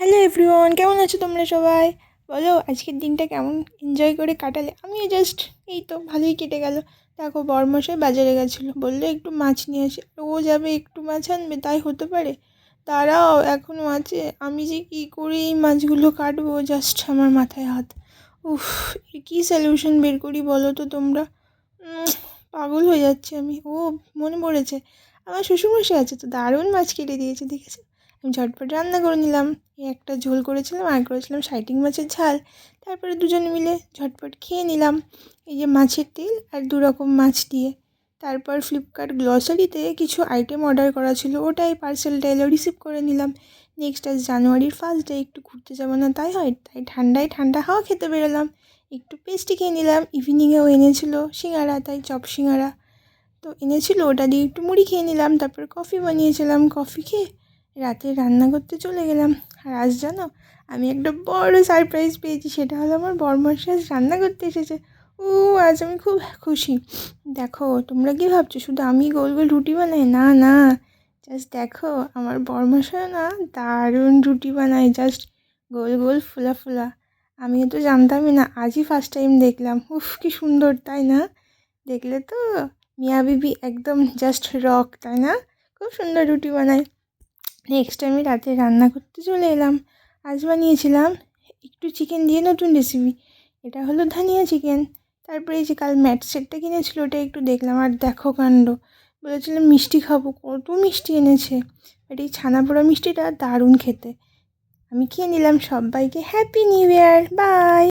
Hello everyone, কেমন আছো তোমরা সবাই? বলো আজকের দিনটা কেমন এনজয় করে কাটালে? আমিও জাস্ট এই তো ভালোই কেটে গেল। দেখো বরমশাই বাজারে গেছিলো, বললো একটু মাছ নিয়ে আসে। ও যাবে একটু মাছ আনবে, তাই হতে পারে? তারাও এখনও আছে। আমি যে কী করে এই মাছগুলো কাটবো, জাস্ট আমার মাথায় হাত। উফ, এর কী সলিউশন বের করি বলো তো তোমরা? পাগল হয়ে যাচ্ছি আমি। ও, মনে পড়েছে, আমার শ্বশুরমশাই আছে তো, দারুণ মাছ কেটে দিয়েছে, দেখেছো? আমি ঝটপট রান্না করে নিলাম। এই একটা ঝোল করেছিলাম আর করেছিলাম সাইটিং মাছের ঝাল। তারপরে দুজনে মিলে ঝটপট খেয়ে নিলাম এই যে মাছের তেল আর 2 রকম মাছ দিয়ে। তারপর ফ্লিপকার্ট গ্লসারিতে কিছু আইটেম অর্ডার করা ছিল, ওটাই পার্সেলটা এলো, রিসিভ করে নিলাম। নেক্সট আজ জানুয়ারির 1st ডে, একটু ঘুরতে যাবো না তাই হয়? তাই ঠান্ডায় ঠান্ডা হাওয়া খেতে বেরোলাম, একটু পেস্টি খেয়ে নিলাম। ইভিনিংয়েও এনেছিল সিঙ্গারা, তাই চপ সিঙ্গারা তো এনেছিল, ওটা দিয়ে একটু মুড়ি খেয়ে নিলাম। তারপর কফি বানিয়েছিলাম, কফি খেয়ে রাতে রান্না করতে চলে গেলাম। আর আজ জানো, আমি একটা বড় সারপ্রাইজ পেয়েছি, সেটা হলো আমার বরমশাই আজ রান্না করতে এসেছে। ও, আজ আমি খুব খুশি। দেখো, তোমরা কি ভাবছো শুধু আমি গোল গোল রুটি বানাই? না না, জাস্ট দেখো, আমার বরমশাই না দারুণ রুটি বানায়, জাস্ট গোল গোল ফোলা ফোলা। আমিও তো জানতামই না, আজই ফার্স্ট টাইম দেখলাম। উফ, কি সুন্দর তাই না? দেখলে তো, মিয়া বিবি একদম জাস্ট রক, তাই না? খুব সুন্দর রুটি বানায়। নেক্সট আমি রাতে রান্না করতে চলে এলাম। আজ বানিয়েছিলাম একটু চিকেন দিয়ে নতুন রেসিপি, এটা হলো ধানিয়া চিকেন। তারপরে এই যে কাল ম্যাট সেটটা কিনেছিল, ওটা একটু দেখলাম। আর দেখো কাণ্ড, বলেছিলাম মিষ্টি খাবো, কত মিষ্টি এনেছে। আর এই ছানা পোড়া মিষ্টিটা দারুণ খেতে। আমি খেয়ে নিলাম। সবাইকে হ্যাপি নিউ ইয়ার, বাই।